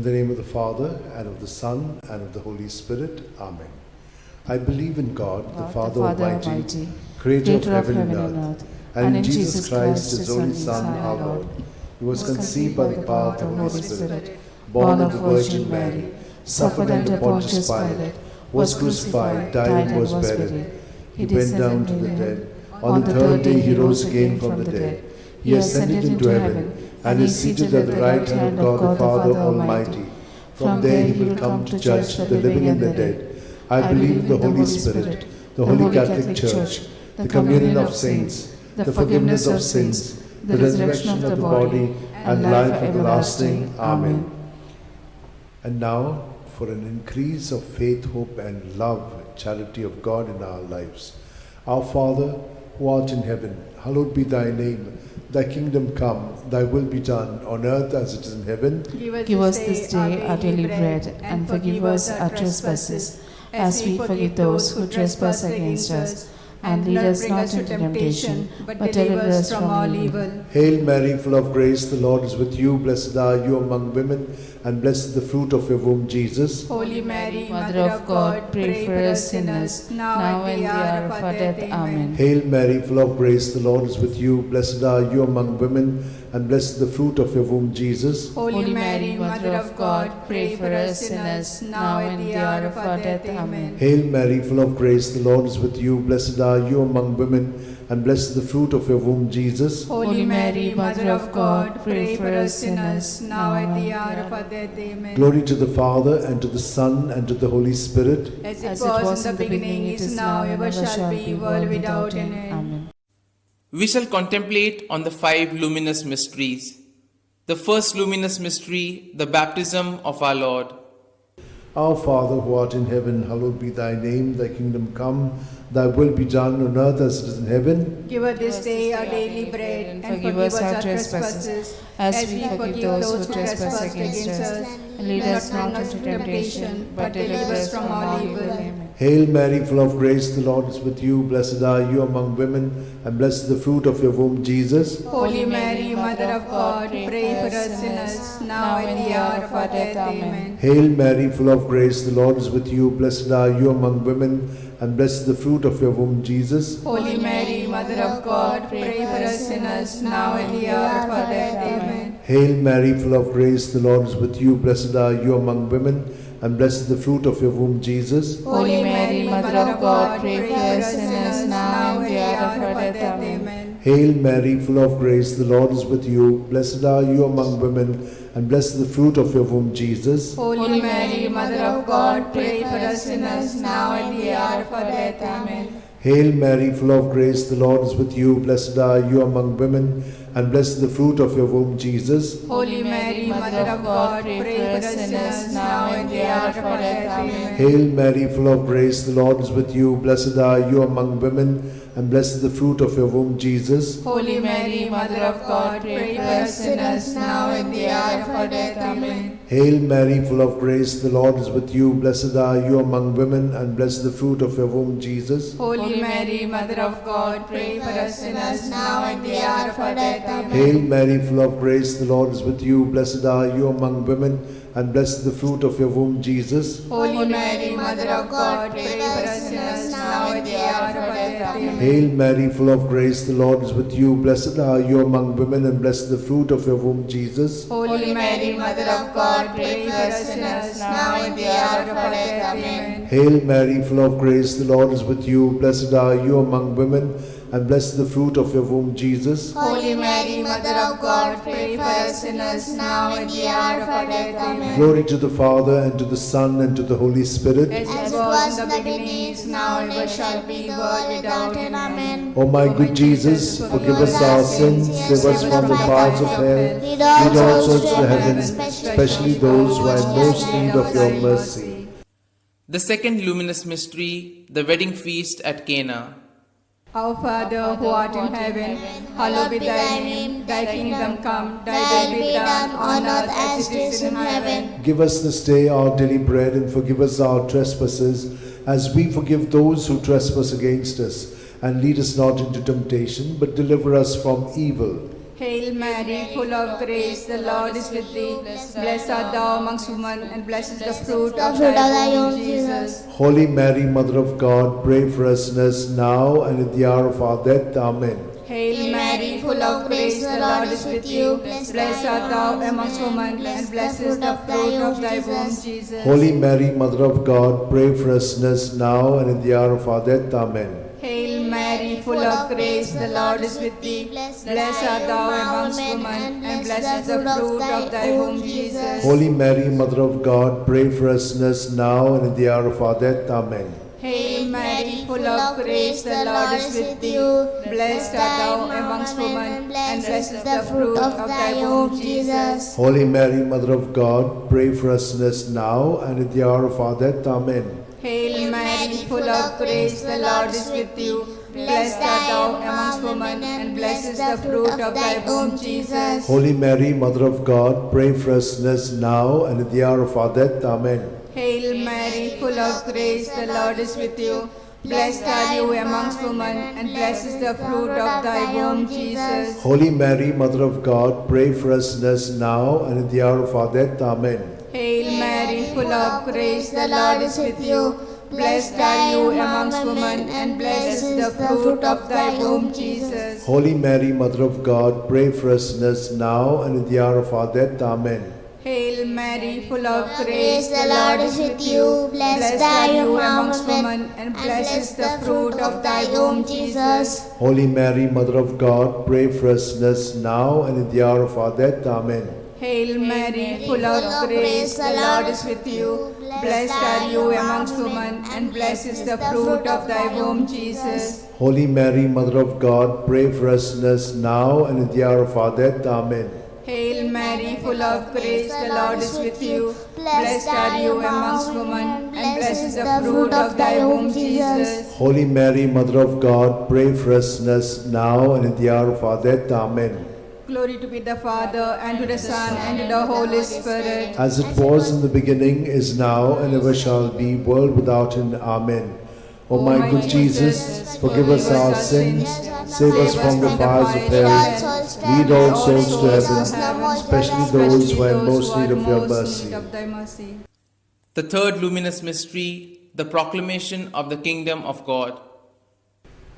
the name of the Father, and of the Son, and of the Holy Spirit. Amen. I believe in God, the Father Almighty, creator of heaven and earth, and in Jesus Christ, his only Son, our Lord, who was conceived by the power of the Holy Spirit, born of the Virgin Mary, suffered under Pontius Pilate, was crucified, died, and was buried. He went down to the dead. On the third day he rose again from the dead. He ascended into heaven, and is seated at the right hand of God the Father Almighty. From there he will come to judge the living and the dead. I believe in the Holy Spirit, the Holy Catholic Church, the communion of saints, the forgiveness of sins, the resurrection of the body, and life everlasting. Amen. And now, for an increase of faith, hope, and love, charity of God in our lives. Our Father, who art in heaven, hallowed be thy name. Thy kingdom come, thy will be done, on earth as it is in heaven. Give us this day our daily bread, and forgive us our trespasses, as we forgive those who trespass against us. And lead us not into temptation, but deliver us from all evil. Hail Mary, full of grace, the Lord is with you. Blessed are you among women, and blessed is the fruit of your womb, Jesus. Holy Mary, Mother of God, pray for us sinners, now and the hour of our death. Amen. Hail Mary, full of grace, the Lord is with you. Blessed are you among women, and blessed is the fruit of your womb, Jesus. Holy Mary, Mother of God, pray for us sinners, now and the hour of our death. Amen. Hail Mary, full of grace, the Lord is with you. Blessed are you among women, and blessed is the fruit of your womb, Jesus. Holy Mary, Mother of God, pray for us sinners, now and the hour of our death. Amen. Glory to the Father, and to the Son, and to the Holy Spirit. As it was in the beginning, it is now, ever shall be, world without end. Amen. We shall contemplate on the 5 luminous mysteries. The first luminous mystery, the baptism of our Lord. Our Father, who art in heaven, hallowed be thy name. Thy kingdom come, thy will be done on earth as it is in heaven. Give us this day our daily bread, and forgive us our trespasses, as we forgive those who trespass against us. And lead us not into temptation, but deliver us from all evil. Amen. Hail Mary, full of grace, the Lord is with you. Blessed are you among women, and blessed is the fruit of your womb, Jesus. Holy Mary, Mother of God, pray for us sinners, now and the hour of our death. Amen. Hail Mary, full of grace, the Lord is with you. Blessed are you among women, and blessed is the fruit of your womb, Jesus. Holy Mary, Mother of God, pray for us sinners, now and the hour of our death. Amen. Hail Mary, full of grace, the Lord is with you. Blessed are you among women, and blessed is the fruit of your womb, Jesus. Holy Mary, Mother of God, pray for us sinners, now and the hour of our death. Amen. Hail Mary, full of grace, the Lord is with you. Blessed are you among women, and blessed is the fruit of your womb, Jesus. Holy Mary, Mother of God, pray for us sinners, now and the hour of our death. Amen. Hail Mary, full of grace, the Lord is with you. Blessed are you among women, and blessed is the fruit of your womb, Jesus. Holy Mary, Mother of God, pray for us sinners, now and the hour of our death. Amen. Hail Mary, full of grace, the Lord is with you. Blessed are you among women, and blessed is the fruit of your womb, Jesus. Holy Mary, Mother of God, pray for us sinners, now and the hour of our death. Amen. Hail Mary, full of grace, the Lord is with you. Blessed are you among women, and blessed is the fruit of your womb, Jesus. Holy Mary, Mother of God, pray for us sinners, now and the hour of our death. Amen. Hail Mary, full of grace, the Lord is with you. Blessed are you among women, and blessed is the fruit of your womb, Jesus. Holy Mary, Mother of God, pray for us sinners, now and the hour of our death. Amen. Hail Mary, full of grace, the Lord is with you. Blessed are you among women, and blessed is the fruit of your womb, Jesus. Holy Mary, Mother of God, pray for us sinners, now and the hour of our death. Amen. Hail Mary, full of grace, the Lord is with you. Blessed are you among women, and blessed is the fruit of your womb, Jesus. Holy Mary, Mother of God, pray for us sinners, now and the hour of our death. Amen. Glory to the Father, and to the Son, and to the Holy Spirit. As was in the beginning, is now, and ever shall be, world without end. Amen. O my good Jesus, forgive us our sins, save us from the fires of hell, lead all souls to heaven, especially those who are in most need of your mercy. The second luminous mystery, the wedding feast at Cana. Our Father, who art in heaven, hallowed be thy name. Thy kingdom come, thy will be done on earth as it is in heaven. Give us this day our daily bread, and forgive us our trespasses, as we forgive those who trespass against us. And lead us not into temptation, but deliver us from evil. Hail Mary, full of grace, the Lord is with thee. Blessed art thou amongst women, and blessed is the fruit of thy womb, Jesus. Holy Mary, Mother of God, pray for us sinners now and at the hour of our death. Amen. Hail Mary, full of grace, the Lord is with you. Blessed art thou amongst women, and blessed is the fruit of thy womb, Jesus. Holy Mary, Mother of God, pray for us sinners now and at the hour of our death. Amen. Hail Mary, full of grace, the Lord is with thee. Blessed art thou amongst women, and blessed is the fruit of thy womb, Jesus. Holy Mary, Mother of God, pray for us sinners now and at the hour of our death. Amen. Hail Mary, full of grace, the Lord is with thee. Blessed art thou amongst women, and blessed is the fruit of thy womb, Jesus. Holy Mary, Mother of God, pray for us sinners now and at the hour of our death. Amen. Hail Mary, full of grace, the Lord is with you. Blessed art thou amongst women, and blessed is the fruit of thy womb, Jesus. Holy Mary, Mother of God, pray for us sinners now and at the hour of our death. Amen. Hail Mary, full of grace, the Lord is with you. Blessed are you amongst women, and blessed is the fruit of thy womb, Jesus. Holy Mary, Mother of God, pray for us sinners now and at the hour of our death. Amen. Hail Mary, full of grace, the Lord is with you. Blessed are you amongst women, and blessed is the fruit of thy womb, Jesus. Holy Mary, Mother of God, pray for us sinners now and at the hour of our death. Amen. Hail Mary, full of grace, the Lord is with you. Blessed are you amongst women, and blessed is the fruit of thy womb, Jesus. Holy Mary, Mother of God, pray for us sinners now and at the hour of our death. Amen. Hail Mary, full of grace, the Lord is with you. Blessed are you amongst women, and blessed is the fruit of thy womb, Jesus. Holy Mary, Mother of God, pray for us sinners now and at the hour of our death. Amen. Hail Mary, full of grace, the Lord is with you. Blessed are you amongst women, and blessed is the fruit of thy womb, Jesus. Holy Mary, Mother of God, pray for us sinners now and at the hour of our death. Amen. Glory to be the Father, and to the Son, and to the Holy Spirit. As it was in the beginning, is now, and ever shall be, world without end. Amen. O my good Jesus, forgive us our sins, save us from the fires of hell, lead all souls to heaven, especially those who are in most need of your mercy. The third luminous mystery, the proclamation of the kingdom of God.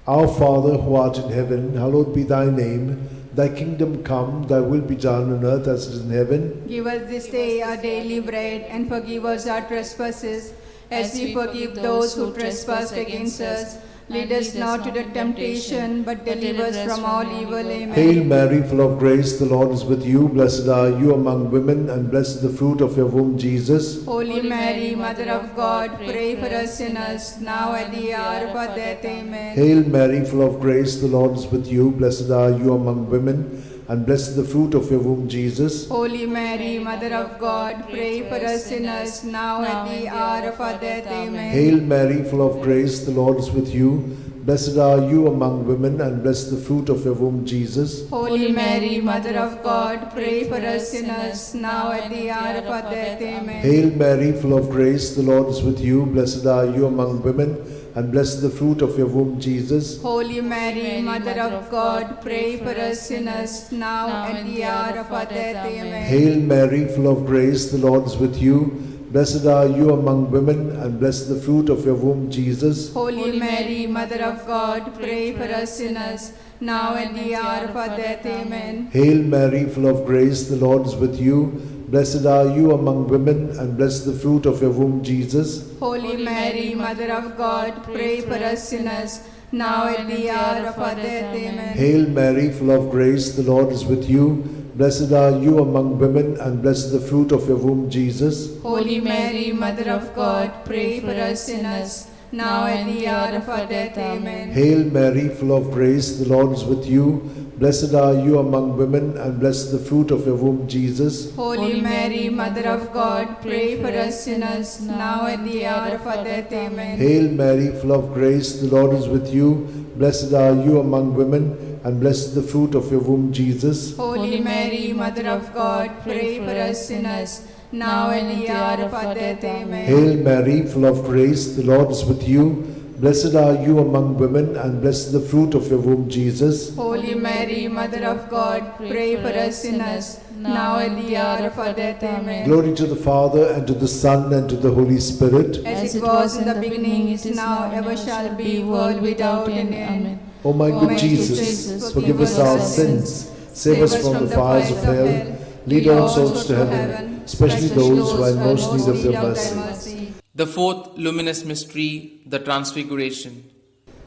Our Father, who art in heaven, hallowed be thy name. Thy kingdom come, thy will be done on earth as it is in heaven. Give us this day our daily bread, and forgive us our trespasses, as we forgive those who trespass against us. Lead us not to the temptation, but deliver us from all evil. Amen. Hail Mary, full of grace, the Lord is with you. Blessed are you among women, and blessed is the fruit of your womb, Jesus. Holy Mary, Mother of God, pray for us sinners, now and at the hour of our death. Amen. Hail Mary, full of grace, the Lord is with you. Blessed are you among women, and blessed is the fruit of your womb, Jesus. Holy Mary, Mother of God, pray for us sinners, now and at the hour of our death. Amen. Hail Mary, full of grace, the Lord is with you. Blessed are you among women, and blessed the fruit of your womb, Jesus. Holy Mary, Mother of God, pray for us sinners, now at the hour of our death. Amen. Hail Mary, full of grace, the Lord is with you. Blessed are you among women, and blessed the fruit of your womb, Jesus. Holy Mary, Mother of God, pray for us sinners, now at the hour of our death. Amen. Hail Mary, full of grace, the Lord is with you. Blessed are you among women, and blessed the fruit of your womb, Jesus. Holy Mary, Mother of God, pray for us sinners, now at the hour of our death. Amen. Hail Mary, full of grace, the Lord is with you. Blessed are you among women, and blessed the fruit of your womb, Jesus. Holy Mary, Mother of God, pray for us sinners, now at the hour of our death. Amen. Hail Mary, full of grace, the Lord is with you. Blessed are you among women, and blessed the fruit of your womb, Jesus. Holy Mary, Mother of God, pray for us sinners, now at the hour of our death. Amen. Hail Mary, full of grace, the Lord is with you. Blessed are you among women, and blessed the fruit of your womb, Jesus. Holy Mary, Mother of God, pray for us sinners, now at the hour of our death. Amen. Hail Mary, full of grace, the Lord is with you. Blessed are you among women, and blessed the fruit of your womb, Jesus. Holy Mary, Mother of God, pray for us sinners, now at the hour of our death. Amen. Hail Mary, full of grace, the Lord is with you. Blessed are you among women, and blessed is the fruit of your womb, Jesus. Holy Mary, Mother of God, pray for us sinners, now and at the hour of our death. Amen. Glory to the Father, and to the Son, and to the Holy Spirit. As it was in the beginning, it is now, ever shall be, world without end. Amen. O my good Jesus, forgive us our sins, save us from the fires of hell, lead all souls to heaven, especially those who are in most need of your mercy. The fourth luminous mystery, the Transfiguration.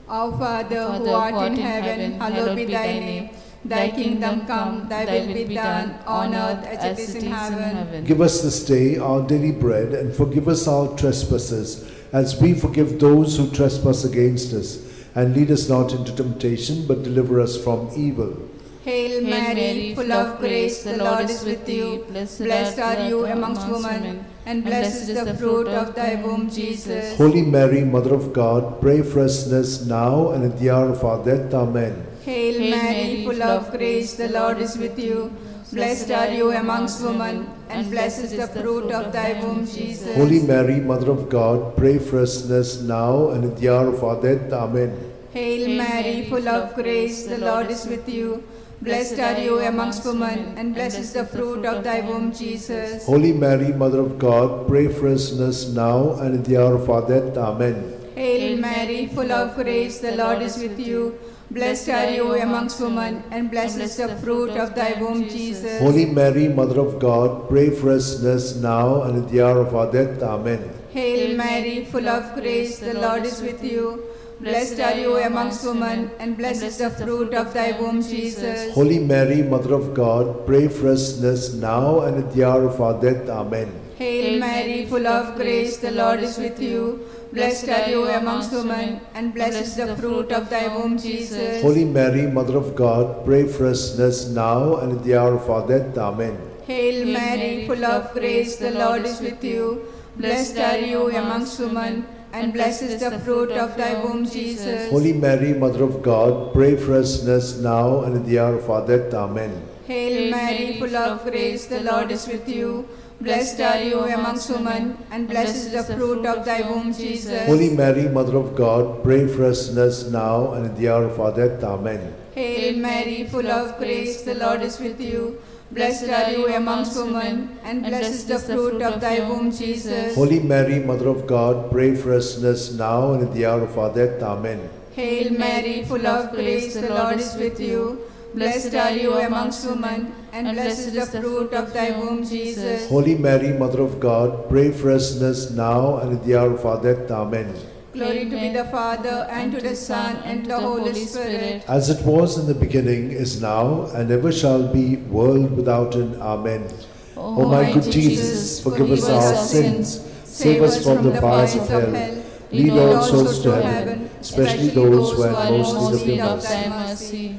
Our Father, who art in heaven, hallowed be thy name. Thy kingdom come, thy will be done, on earth as it is in heaven. Give us this day our daily bread, and forgive us our trespasses, as we forgive those who trespass against us. And lead us not into temptation, but deliver us from evil. Hail Mary, full of grace, the Lord is with you. Blessed are you amongst women, and blessed is the fruit of thy womb, Jesus. Holy Mary, Mother of God, pray for us sinners now and at the hour of our death. Amen. Hail Mary, full of grace, the Lord is with you. Blessed are you amongst women, and blessed is the fruit of thy womb, Jesus. Holy Mary, Mother of God, pray for us sinners now and at the hour of our death. Amen. Hail Mary, full of grace, the Lord is with you. Blessed are you amongst women, and blessed is the fruit of thy womb, Jesus. Holy Mary, Mother of God, pray for us sinners now and at the hour of our death. Amen. Hail Mary, full of grace, the Lord is with you. Blessed are you amongst women, and blessed is the fruit of thy womb, Jesus. Holy Mary, Mother of God, pray for us sinners now and at the hour of our death. Amen. Hail Mary, full of grace, the Lord is with you. Blessed are you amongst women, and blessed is the fruit of thy womb, Jesus. Holy Mary, Mother of God, pray for us sinners now and at the hour of our death. Amen. Hail Mary, full of grace, the Lord is with you. Blessed are you amongst women, and blessed is the fruit of thy womb, Jesus. Holy Mary, Mother of God, pray for us sinners now and at the hour of our death. Amen. Hail Mary, full of grace, the Lord is with you. Blessed are you amongst women, and blessed is the fruit of thy womb, Jesus. Holy Mary, Mother of God, pray for us sinners now and at the hour of our death. Amen. Hail Mary, full of grace, the Lord is with you. Blessed are you amongst women, and blessed is the fruit of thy womb, Jesus. Holy Mary, Mother of God, pray for us sinners now and at the hour of our death. Amen. Hail Mary, full of grace, the Lord is with you. Blessed are you amongst women, and blessed is the fruit of thy womb, Jesus. Holy Mary, Mother of God, pray for us sinners now and at the hour of our death. Amen. Hail Mary, full of grace, the Lord is with you. Blessed are you amongst women, and blessed is the fruit of thy womb, Jesus. Holy Mary, Mother of God, pray for us sinners now and at the hour of our death. Amen. Glory to be the Father, and to the Son, and to the Holy Spirit. As it was in the beginning, is now, and ever shall be, world without end. Amen. O my good Jesus, forgive us our sins, save us from the fires of hell, lead all souls to heaven, especially those who are in most need of thy mercy.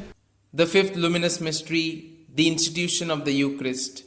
The fifth luminous mystery, the institution of the Eucharist.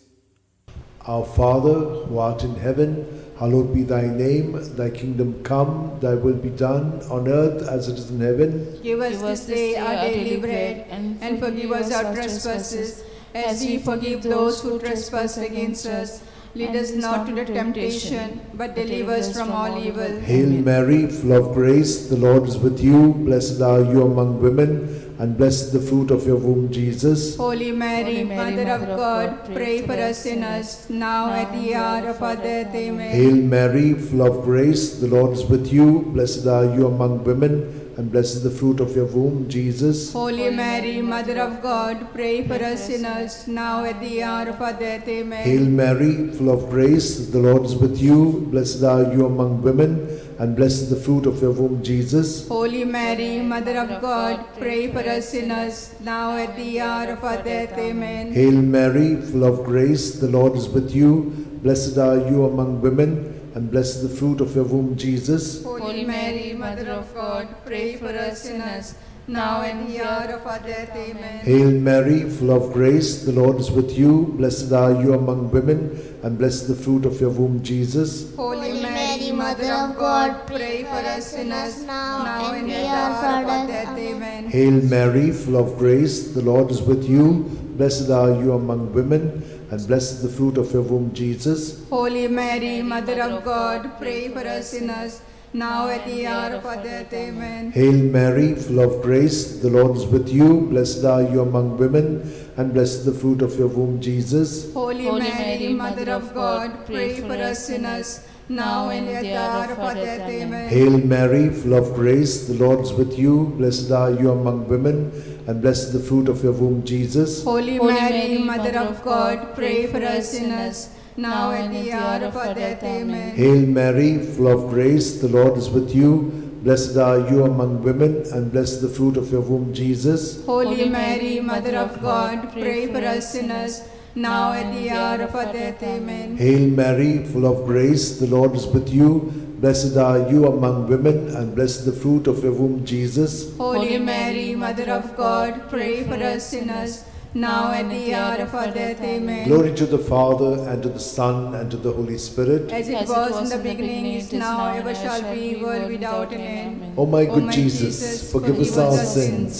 Our Father, who art in heaven, hallowed be thy name. Thy kingdom come, thy will be done on earth as it is in heaven. Give us this day our daily bread, and forgive us our trespasses, as we forgive those who trespass against us. Lead us not into temptation, but deliver us from all evil. Hail Mary, full of grace, the Lord is with you. Blessed are you among women, and blessed is the fruit of your womb, Jesus. Holy Mary, Mother of God, pray for us sinners, now at the hour of our death. Amen. Hail Mary, full of grace, the Lord is with you. Blessed are you among women, and blessed is the fruit of your womb, Jesus. Holy Mary, Mother of God, pray for us sinners, now at the hour of our death. Amen. Hail Mary, full of grace, the Lord is with you. Blessed are you among women, and blessed is the fruit of your womb, Jesus. Holy Mary, Mother of God, pray for us sinners, now at the hour of our death. Amen. Hail Mary, full of grace, the Lord is with you. Blessed are you among women, and blessed is the fruit of your womb, Jesus. Holy Mary, Mother of God, pray for us sinners, now and the hour of our death. Amen. Hail Mary, full of grace, the Lord is with you. Blessed are you among women, and blessed is the fruit of your womb, Jesus. Holy Mary, Mother of God, pray for us sinners, now and at the hour of our death. Amen. Hail Mary, full of grace, the Lord is with you. Blessed are you among women, and blessed is the fruit of your womb, Jesus. Holy Mary, Mother of God, pray for us sinners, now at the hour of our death. Amen. Hail Mary, full of grace, the Lord is with you. Blessed are you among women, and blessed is the fruit of your womb, Jesus. Holy Mary, Mother of God, pray for us sinners, now and at the hour of our death. Amen. Hail Mary, full of grace, the Lord is with you. Blessed are you among women, and blessed is the fruit of your womb, Jesus. Holy Mary, Mother of God, pray for us sinners, now and at the hour of our death. Amen. Hail Mary, full of grace, the Lord is with you. Blessed are you among women, and blessed is the fruit of your womb, Jesus. Holy Mary, Mother of God, pray for us sinners, now at the hour of our death. Amen. Hail Mary, full of grace, the Lord is with you. Blessed are you among women, and blessed is the fruit of your womb, Jesus. Holy Mary, Mother of God, pray for us sinners, now at the hour of our death. Amen. Glory to the Father, and to the Son, and to the Holy Spirit. As it was in the beginning, is now, ever shall be, world without an end. O my good Jesus, forgive us our sins,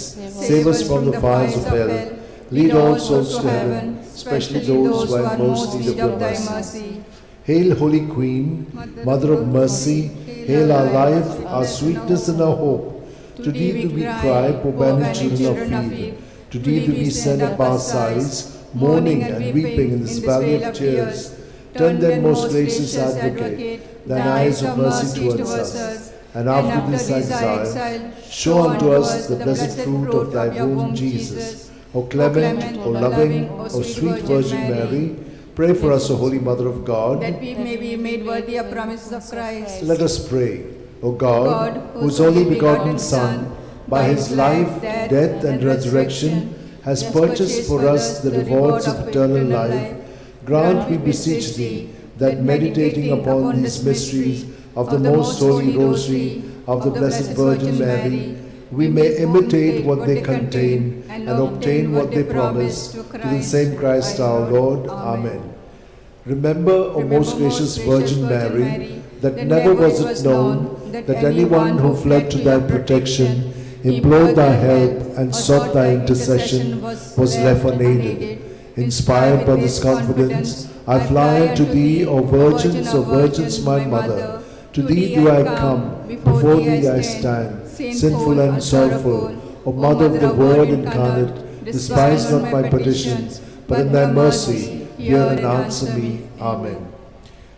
save us from the fires of hell, lead all souls to heaven, especially those who are most in need of thy mercy. Hail, Holy Queen, Mother of Mercy, hail our life, our sweetness, and our hope. To thee do we cry, poor banished children of Eve. To thee do we send up our sighs, mourning and weeping in this valley of tears. Turn then, most gracious Advocate, thine eyes of mercy towards us, and after this exile, show unto us the blessed fruit of thy womb, Jesus. O clement, O loving, O sweet Virgin Mary, pray for us, O Holy Mother of God, that we may be made worthy of promises of Christ. Let us pray. O God, whose only begotten Son, by his life, death, and resurrection, has purchased for us the rewards of eternal life, grant, we beseech thee, that meditating upon these mysteries of the most holy Rosary of the Blessed Virgin Mary, we may imitate what they contain and obtain what they promise, through the same Christ our Lord. Amen. Remember, O most gracious Virgin Mary, that never was it known that anyone who fled to thy protection, implored thy help, and sought thy intercession was left unaided. Inspired by this confidence, I fly unto thee, O Virgins, my Mother. To thee do I come, before thee I stand, sinful and sorrowful. O Mother of the Word incarnate, despise not my petitions, but in thy mercy hear and answer me. Amen.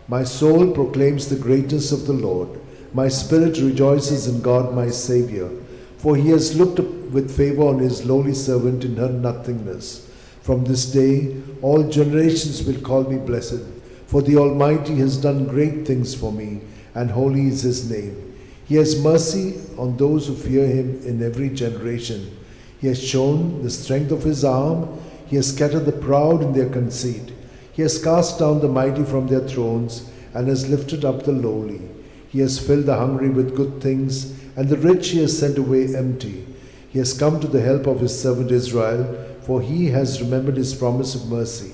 My soul proclaims the greatness of the Lord. My spirit rejoices in God my Xavier, for he has looked with favor on his lowly servant in her nothingness. From this day all generations will call me blessed, for the Almighty has done great things for me, and holy is his name. He has mercy on those who fear him in every generation. He has shown the strength of his arm. He has scattered the proud in their conceit. He has cast down the mighty from their thrones, and has lifted up the lowly. He has filled the hungry with good things, and the rich he has sent away empty. He has come to the help of his servant Israel, for he has remembered his promise of mercy,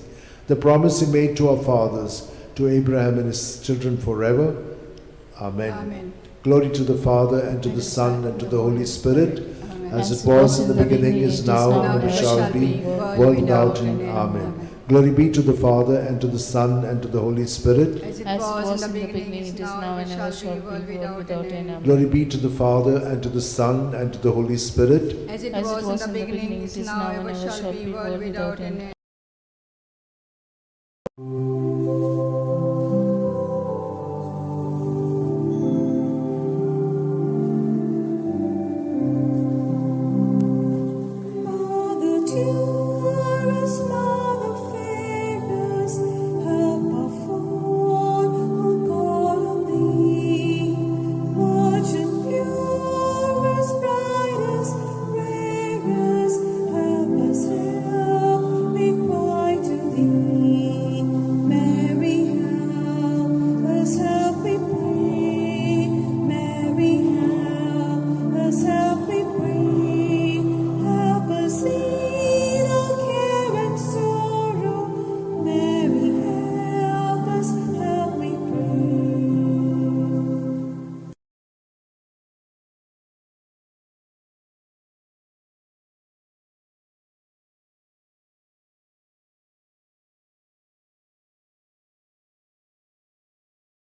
the promise he made to our fathers, to Abraham and his children forever. Amen. Amen. Glory to the Father, and to the Son, and to the Holy Spirit, as it was in the beginning, is now, and ever shall be, world without end. Amen. Glory be to the Father, and to the Son, and to the Holy Spirit. As it was in the beginning, it is now, and ever shall be, world without end. Glory be to the Father, and to the Son, and to the Holy Spirit. As it was in the beginning, it is now, and ever shall be, world without end.